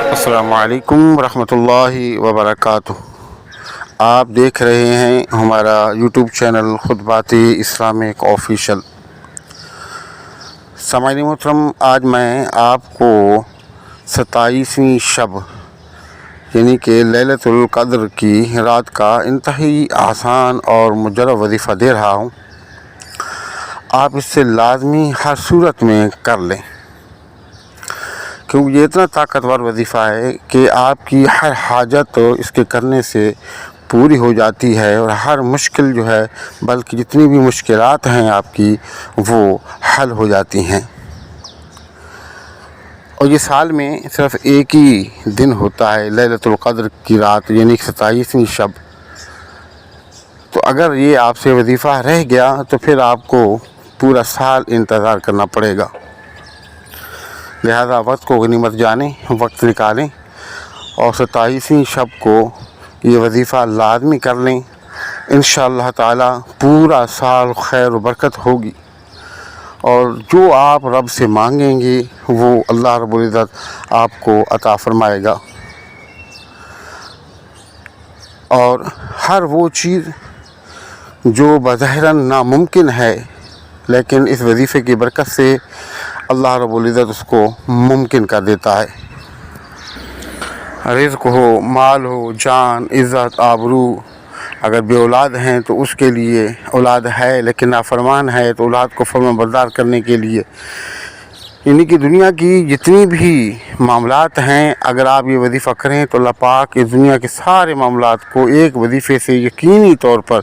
السلام علیکم ورحمۃ اللہ وبرکاتہ۔ آپ دیکھ رہے ہیں ہمارا یوٹیوب چینل خطبات اسلامک آفیشل۔ سامعین محترم، آج میں آپ کو 27ویں شب یعنی کہ لیلۃ القدر کی رات کا انتہائی آسان اور مجرب وظیفہ دے رہا ہوں۔ آپ اس سے لازمی ہر صورت میں کر لیں، کیونکہ یہ اتنا طاقتور وظیفہ ہے کہ آپ کی ہر حاجت اس کے کرنے سے پوری ہو جاتی ہے، اور ہر مشکل جو ہے بلکہ جتنی بھی مشکلات ہیں آپ کی وہ حل ہو جاتی ہیں۔ اور یہ سال میں صرف ایک ہی دن ہوتا ہے لیلۃ القدر کی رات، یعنی 27ویں شب۔ تو اگر یہ آپ سے وظیفہ رہ گیا تو پھر آپ کو پورا سال انتظار کرنا پڑے گا۔ لہذا وقت کو غنیمت جانیں، وقت نکالیں اور 27ویں شب کو یہ وظیفہ لازمی کر لیں۔ انشاءاللہ تعالی پورا سال خیر و برکت ہوگی، اور جو آپ رب سے مانگیں گے وہ اللہ رب العزت آپ کو عطا فرمائے گا۔ اور ہر وہ چیز جو بظاہراً ناممکن ہے، لیکن اس وظیفے کی برکت سے اللہ رب العزت اس کو ممکن کر دیتا ہے۔ رزق ہو، مال ہو، جان، عزت، آبرو، اگر بے اولاد ہیں تو اس کے لیے، اولاد ہے لیکن نافرمان ہے تو اولاد کو فرما بردار کرنے کے لیے، یعنی کہ دنیا کی جتنی بھی معاملات ہیں، اگر آپ یہ وظیفہ کریں تو اللہ پاک اس دنیا کے سارے معاملات کو ایک وظیفے سے یقینی طور پر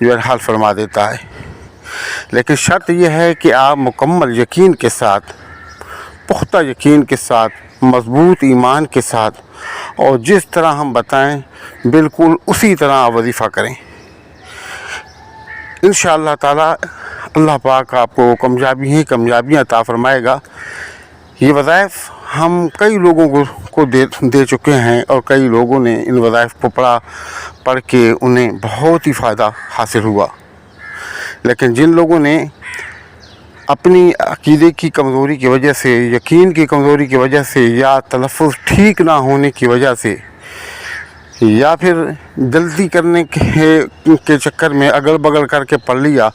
جو ہے حل فرما دیتا ہے۔ لیکن شرط یہ ہے کہ آپ مکمل یقین کے ساتھ، پختہ یقین کے ساتھ، مضبوط ایمان کے ساتھ، اور جس طرح ہم بتائیں بالکل اسی طرح آپ وظیفہ کریں۔ انشاءاللہ تعالی اللہ پاک آپ کو کامیابیاں عطا فرمائے گا۔ یہ وظائف ہم کئی لوگوں کو دے چکے ہیں، اور کئی لوگوں نے ان وظائف کو پڑھ کے انہیں بہت ہی فائدہ حاصل ہوا۔ لیکن جن لوگوں نے اپنی عقیدے کی کمزوری کی وجہ سے، یقین کی کمزوری کی وجہ سے، یا تلفظ ٹھیک نہ ہونے کی وجہ سے، یا پھر جلدی کرنے کے چکر میں اگل بگل کر کے پڑھ لیا،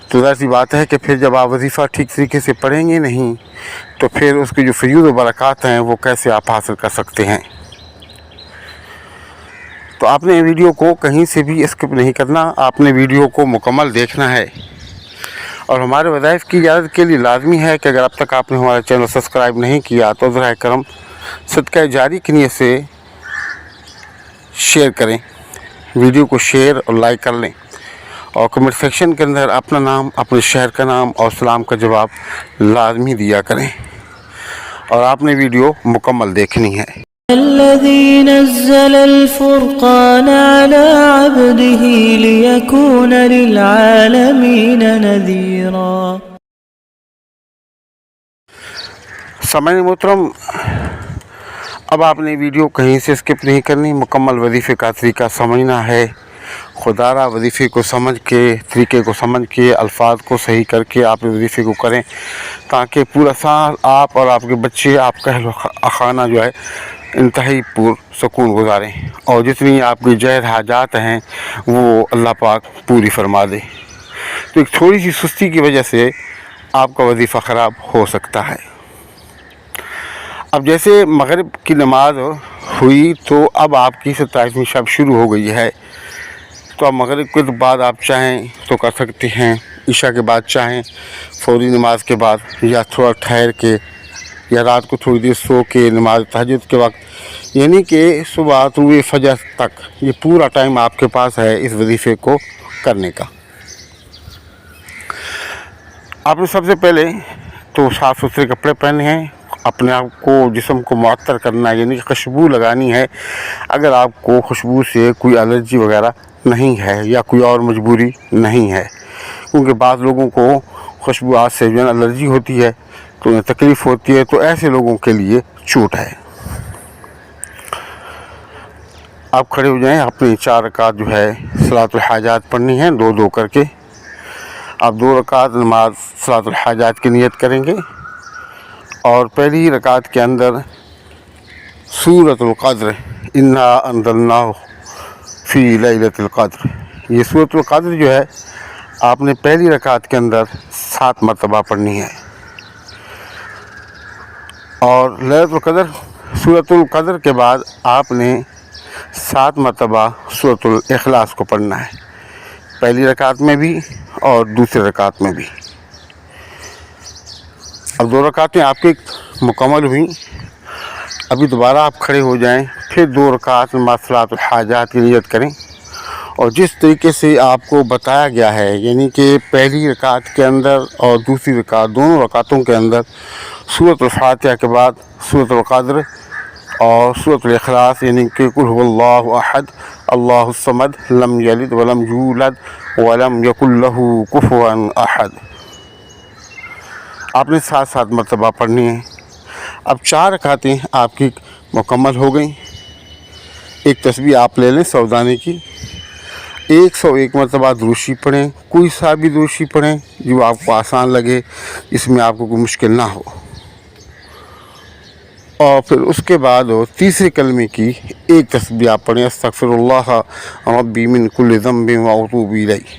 تو ظاہر سی بات ہے کہ پھر جب آپ وظیفہ ٹھیک طریقے سے پڑھیں گے نہیں تو پھر اس کی جو فیوز و برکات ہیں وہ کیسے آپ حاصل کر سکتے ہیں۔ تو آپ نے ویڈیو کو کہیں سے بھی اسکپ نہیں کرنا، آپ نے ویڈیو کو مکمل دیکھنا ہے۔ اور ہمارے وظائف کی اجازت کے لیے لازمی ہے کہ اگر اب تک آپ نے ہمارا چینل سبسکرائب نہیں کیا تو براہ کرم صدقہ جاری کی نیت سے شیئر کریں، ویڈیو کو شیئر اور لائک کر لیں، اور کمنٹ سیکشن کے اندر اپنا نام، اپنے شہر کا نام اور سلام کا جواب لازمی دیا کریں، اور آپ نے ویڈیو مکمل دیکھنی ہے۔ الذي نزل الفرقان على عبده ليكون للعالمين نذيرا۔ سامعین محترم، اب آپ نے ویڈیو کہیں سے اسکپ نہیں کرنی، مکمل وظیفے کا طریقہ سمجھنا ہے۔ خدا را وظیفے کو سمجھ کے، طریقے کو سمجھ کے، الفاظ کو صحیح کر کے آپ وظیفے کو کریں، تاکہ پورا سال آپ اور آپ کے بچے، آپ کا اہل خانہ جو ہے انتہائی سکون گزاریں، اور جتنی آپ کی جائز حاجات ہیں وہ اللہ پاک پوری فرما دے۔ تو ایک تھوڑی سی سستی کی وجہ سے آپ کا وظیفہ خراب ہو سکتا ہے۔ اب جیسے مغرب کی نماز ہوئی تو اب آپ کی 27ویں شب شروع ہو گئی ہے، تو اب مغرب کے بعد آپ چاہیں تو کر سکتے ہیں، عشاء کے بعد چاہیں فوری نماز کے بعد، یا تھوڑا ٹھہر کے، یا رات کو تھوڑی دیر سو کے نماز تہجد کے وقت، یعنی کہ صبح طلوع فجر تک یہ پورا ٹائم آپ کے پاس ہے اس وظیفے کو کرنے کا۔ آپ نے سب سے پہلے تو صاف ستھرے کپڑے پہننے ہیں، اپنے آپ کو، جسم کو معطر کرنا ہے، یعنی خوشبو لگانی ہے۔ اگر آپ کو خوشبو سے کوئی الرجی وغیرہ نہیں ہے یا کوئی اور مجبوری نہیں ہے، کیونکہ بعض لوگوں کو خوشبوات سے جو الرجی ہوتی ہے تو انہیں تکلیف ہوتی ہے، تو ایسے لوگوں کے لیے چھوٹ ہے۔ آپ کھڑے ہو جائیں، اپنی 4 رکعت جو ہے صلاۃ الحاجات پڑھنی ہے، 2 کر کے، آپ 2 رکعت نماز صلاۃ الحاجات کی نیت کریں گے، اور پہلی رکعت کے اندر سورۃ القدر انا انزلناہ فی لیلۃ القدر، یہ سورۃ القدر جو ہے آپ نے پہلی رکعت کے اندر 7 مرتبہ پڑھنی ہے، اور لیلۃ القدر سورۃ القدر کے بعد آپ نے 7 مرتبہ سورۃ الاخلاص کو پڑھنا ہے، پہلی رکعت میں بھی اور دوسری رکعت میں بھی۔ اب 2 رکعتیں آپ کی مکمل ہوئیں، ابھی دوبارہ آپ کھڑے ہو جائیں، پھر 2 رکعت نماز صلاۃ الحاجات کی نیت کریں، اور جس طریقے سے آپ کو بتایا گیا ہے، یعنی کہ پہلی رکعت کے اندر اور دوسری رکعت دونوں رکعتوں کے اندر سورۃ الفاتحہ کے بعد سورۃ القدر اور سورۃ الاخلاص، یعنی کہ قل هو اللہ احد اللہ الصمد لم یلد ولم یولد ولم یکن لہ کفوا احد، آپ نے 7 مرتبہ پڑھنی ہے۔ اب 4 رکعتیں آپ کی مکمل ہو گئیں، ایک تسبیح آپ لے لیں سودانے کی، 101 مرتبہ دروشی پڑھیں، کوئی سا بھی دروشی پڑھیں جو آپ کو آسان لگے، اس میں آپ کو کوئی مشکل نہ ہو، اور پھر اس کے بعد تیسرے کلمے کی ایک تسبیح آپ پڑھیں، استغفر اللہ ربی من کل ذنب واتوب الیہ،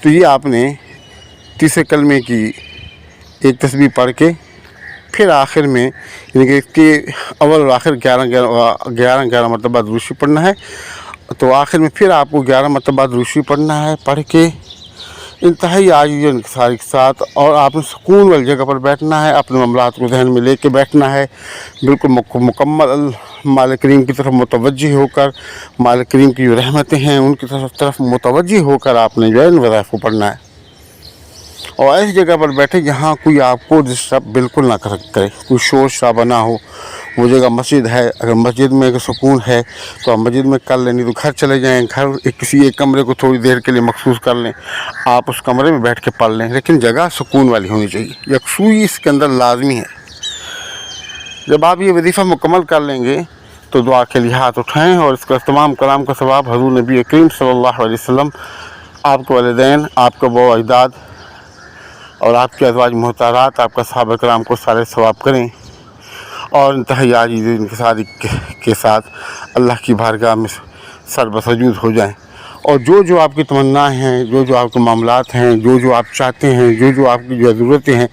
تو یہ آپ نے تیسرے کلمے کی ایک تسبیح پڑھ کے پھر آخر میں، یعنی کہ اس کے اول اور آخر 11 مرتبہ دروشی پڑھنا ہے، تو آخر میں پھر آپ کو 11 مرتبہ دروشی پڑھنا ہے، پڑھ کے انتہائی عاجزی اور انکساری کے ساتھ، اور آپ نے سکون والی جگہ پر بیٹھنا ہے، اپنے معاملات کو ذہن میں لے کے بیٹھنا ہے، بالکل مکمل مالک کریم کی طرف متوجہ ہو کر، مالک کریم کی جو رحمتیں ہیں ان کی طرف متوجہ ہو کر آپ نے جو ہے ان وظائف کو پڑھنا ہے، اور ایسی جگہ پر بیٹھے جہاں کوئی آپ کو ڈسٹرب بالکل نہ کرے، کوئی شور شرابہ نہ ہو۔ وہ جگہ مسجد ہے، اگر مسجد میں اگر سکون ہے تو آپ مسجد میں کر لیں، نہیں تو گھر چلے جائیں، گھر کسی ایک کمرے کو تھوڑی دیر کے لیے مخصوص کر لیں، آپ اس کمرے میں بیٹھ کے پڑھ لیں، لیکن جگہ سکون والی ہونی چاہیے، یکسوئی اس کے اندر لازمی ہے۔ جب آپ یہ وظیفہ مکمل کر لیں گے تو دعا کے لیے ہاتھ اٹھائیں، اور اس کا تمام کلام کا ثواب حضور نبی کریم صلی اللہ علیہ وسلم، آپ کے والدین، آپ کے باء و اجداد اور آپ کے ازواج محترمات، آپ کا صحابہ کرام کو سارے ثواب کریں، اور انتہائی عاجزی انکساری کے ساتھ اللہ کی بارگاہ میں سر بسجود ہو جائیں، اور جو آپ کی تمنا ہیں، جو آپ کے معاملات ہیں، جو آپ چاہتے ہیں، جو آپ کی جو ضرورتیں ہیں،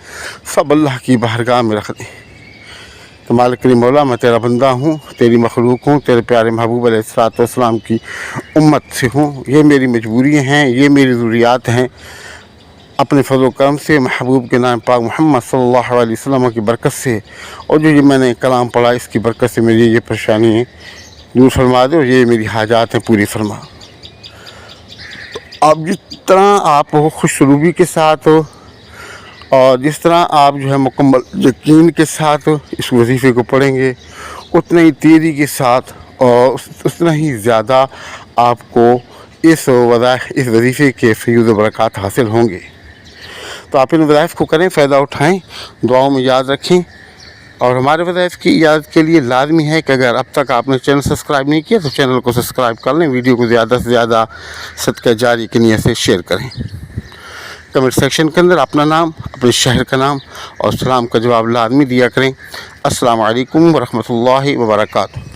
سب اللہ کی بارگاہ میں رکھ دیں کہ مالک کریم مولا، میں تیرا بندہ ہوں، تیری مخلوق ہوں، تیرے پیارے محبوب علیہ الصلوۃ والسلام کی امت سے ہوں، یہ میری مجبوریاں ہیں، یہ میری ضروریات ہیں، اپنے فضل و کرم سے محبوب کے نام پاک محمد صلی اللہ علیہ وسلم کی برکت سے، اور جو میں نے کلام پڑھا اس کی برکت سے میری یہ پریشانی ہے دور فرما دے، اور یہ میری حاجات ہیں پوری فرما۔ اب جس طرح آپ خوش سلوکی کے ساتھ اور جس طرح آپ جو ہے مکمل یقین کے ساتھ اس وظیفے کو پڑھیں گے، اتنا ہی تیزی کے ساتھ اور اتنا ہی زیادہ آپ کو اس وظیفے کے فیض و برکات حاصل ہوں گے۔ تو آپ ان وظائف کو کریں، فائدہ اٹھائیں، دعاؤں میں یاد رکھیں، اور ہمارے وظائف کی اجازت کے لیے لازمی ہے کہ اگر اب تک آپ نے چینل سبسکرائب نہیں کیا تو چینل کو سبسکرائب کر لیں، ویڈیو کو زیادہ سے زیادہ صدقہ جاری کی نیت سے شیئر کریں، کمنٹ سیکشن کے اندر اپنا نام، اپنے شہر کا نام اور سلام کا جواب لازمی دیا کریں۔ السلام علیکم ورحمۃ اللہ وبرکاتہ۔